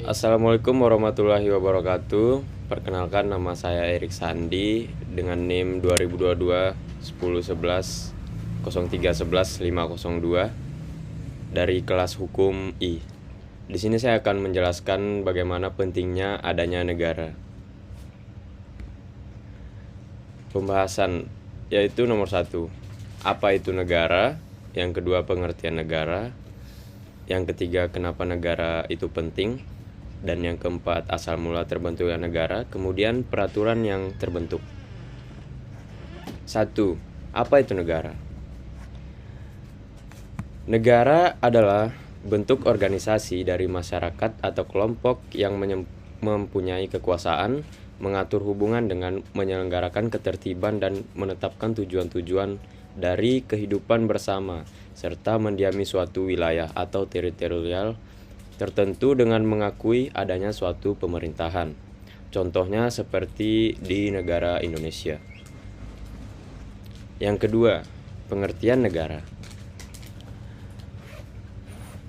Assalamualaikum warahmatullahi wabarakatuh. Perkenalkan, nama saya Erik Sandi dengan NIM 2022 10 11 03 11 502 dari kelas Hukum I. Di sini saya akan menjelaskan bagaimana pentingnya adanya negara. Pembahasan yaitu nomor 1, apa itu negara? Yang kedua, pengertian negara. Yang ketiga, kenapa negara itu penting? Dan yang keempat, asal mula terbentuknya negara, kemudian peraturan yang terbentuk. 1. Apa itu negara? Negara adalah bentuk organisasi dari masyarakat atau kelompok yang mempunyai kekuasaan, mengatur hubungan dengan menyelenggarakan ketertiban dan menetapkan tujuan-tujuan dari kehidupan bersama, serta mendiami suatu wilayah atau teritorial tertentu dengan mengakui adanya suatu pemerintahan. Contohnya seperti di negara Indonesia. Yang kedua, pengertian negara.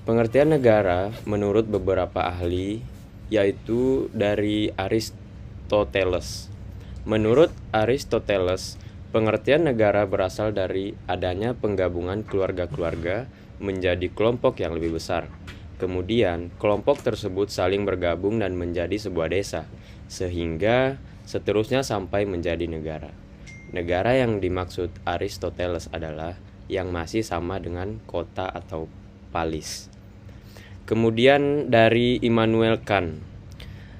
Pengertian negara menurut beberapa ahli yaitu dari Aristoteles. Menurut Aristoteles, pengertian negara berasal dari adanya penggabungan keluarga-keluarga menjadi kelompok yang lebih besar. Kemudian, kelompok tersebut saling bergabung dan menjadi sebuah desa, sehingga seterusnya sampai menjadi negara. Negara yang dimaksud Aristoteles adalah yang masih sama dengan kota atau polis. Kemudian dari Immanuel Kant.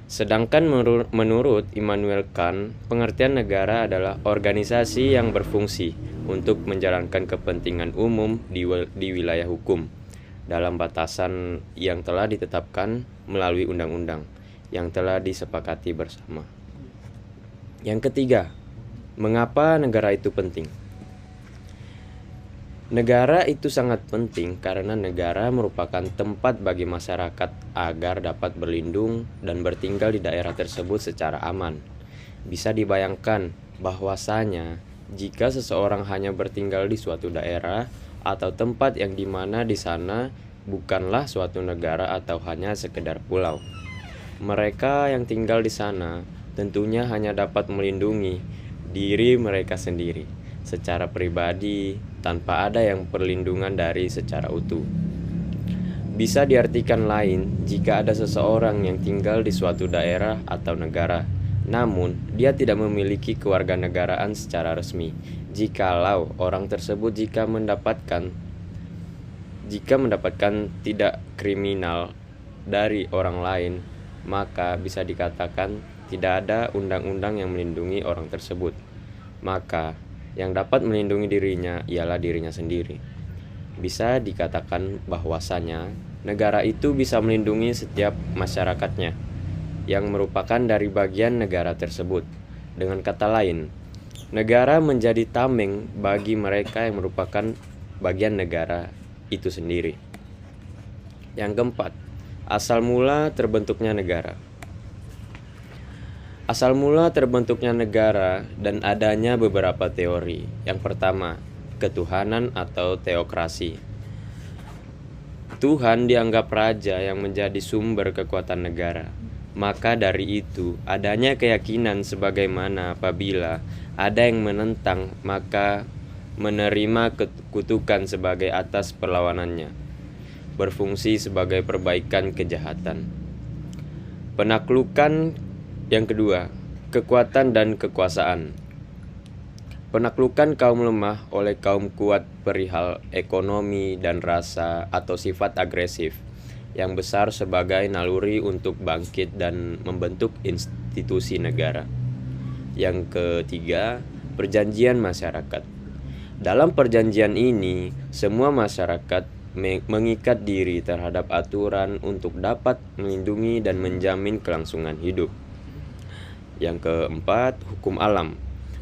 Sedangkan menurut Immanuel Kant, pengertian negara adalah organisasi yang berfungsi untuk menjalankan kepentingan umum di wilayah hukum dalam batasan yang telah ditetapkan melalui undang-undang yang telah disepakati bersama. Yang ketiga, mengapa negara itu penting? Negara itu sangat penting karena negara merupakan tempat bagi masyarakat agar dapat berlindung dan bertinggal di daerah tersebut secara aman. Bisa dibayangkan bahwasanya jika seseorang hanya bertinggal di suatu daerah atau tempat yang dimana di sana bukanlah suatu negara atau hanya sekedar pulau. Mereka yang tinggal di sana tentunya hanya dapat melindungi diri mereka sendiri secara pribadi tanpa ada yang perlindungan dari secara utuh. Bisa diartikan lain jika ada seseorang yang tinggal di suatu daerah atau negara, namun dia tidak memiliki kewarganegaraan secara resmi. Jikalau orang tersebut jika mendapatkan tidak kriminal dari orang lain, maka bisa dikatakan tidak ada undang-undang yang melindungi orang tersebut. Maka yang dapat melindungi dirinya ialah dirinya sendiri. Bisa dikatakan bahwasanya negara itu bisa melindungi setiap masyarakatnya yang merupakan dari bagian negara tersebut. Dengan kata lain, negara menjadi tameng bagi mereka yang merupakan bagian negara itu sendiri. Yang keempat, asal mula terbentuknya negara. Asal mula terbentuknya negara dan adanya beberapa teori. Yang pertama, ketuhanan atau teokrasi. Tuhan dianggap raja yang menjadi sumber kekuatan negara. Maka dari itu, adanya keyakinan sebagaimana apabila ada yang menentang, maka menerima kutukan sebagai atas perlawanannya, berfungsi sebagai perbaikan kejahatan. Penaklukan yang kedua, kekuatan dan kekuasaan. Penaklukan kaum lemah oleh kaum kuat perihal ekonomi dan rasa atau sifat agresif yang besar sebagai naluri untuk bangkit dan membentuk institusi negara. Yang ketiga, perjanjian masyarakat. Dalam perjanjian ini, semua masyarakat mengikat diri terhadap aturan untuk dapat melindungi dan menjamin kelangsungan hidup. Yang keempat, hukum alam.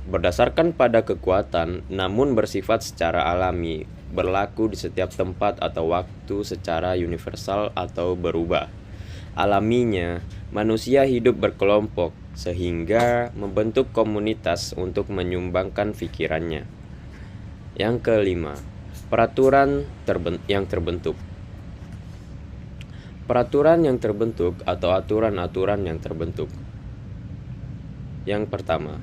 Berdasarkan pada kekuatan, namun bersifat secara alami, berlaku di setiap tempat atau waktu secara universal atau berubah. Alaminya, manusia hidup berkelompok sehingga membentuk komunitas untuk menyumbangkan pikirannya. Yang kelima, peraturan yang terbentuk. Peraturan yang terbentuk atau aturan-aturan yang terbentuk. Yang pertama,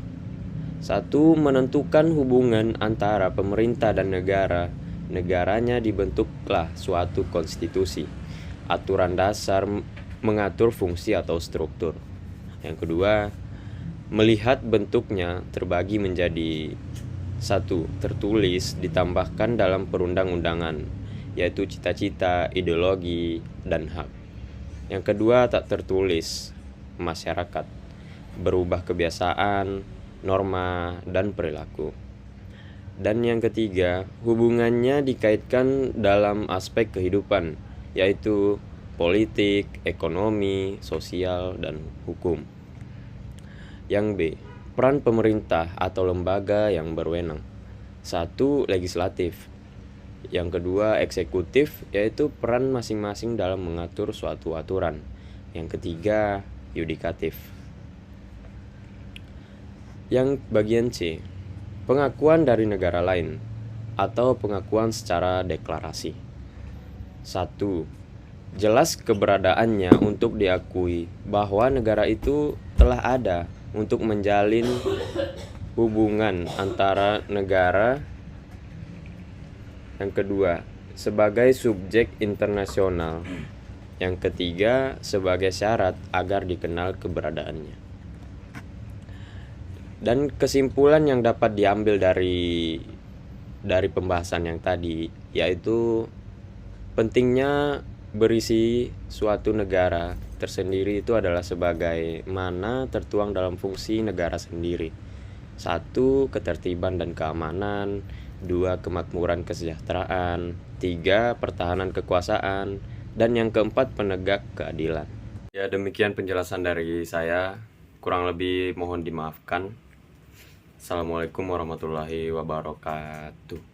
satu, menentukan hubungan antara pemerintah dan negara. Negaranya dibentuklah suatu konstitusi. Aturan dasar mengatur fungsi atau struktur. Yang kedua, melihat bentuknya terbagi menjadi satu, tertulis ditambahkan dalam perundang-undangan, yaitu cita-cita, ideologi, dan hak. Yang kedua, tak tertulis, masyarakat, berubah kebiasaan, norma, dan perilaku. Dan yang ketiga, hubungannya dikaitkan dalam aspek kehidupan, yaitu politik, ekonomi, sosial, dan hukum. Yang B, peran pemerintah atau lembaga yang berwenang. Satu, legislatif. Yang kedua, eksekutif, yaitu peran masing-masing dalam mengatur suatu aturan. Yang ketiga, yudikatif. Yang bagian C, pengakuan dari negara lain atau pengakuan secara deklarasi. 1. Jelas keberadaannya untuk diakui bahwa negara itu telah ada untuk menjalin hubungan antara negara. Yang kedua, sebagai subjek internasional. Yang ketiga, sebagai syarat agar dikenal keberadaannya. Dan kesimpulan yang dapat diambil dari pembahasan yang tadi, yaitu pentingnya berisi suatu negara tersendiri itu adalah sebagai mana tertuang dalam fungsi negara sendiri. 1. Ketertiban dan keamanan. 2. Kemakmuran kesejahteraan. 3. Pertahanan kekuasaan. Dan yang keempat, penegak keadilan. Ya, demikian penjelasan dari saya. Kurang lebih mohon dimaafkan. Assalamualaikum warahmatullahi wabarakatuh.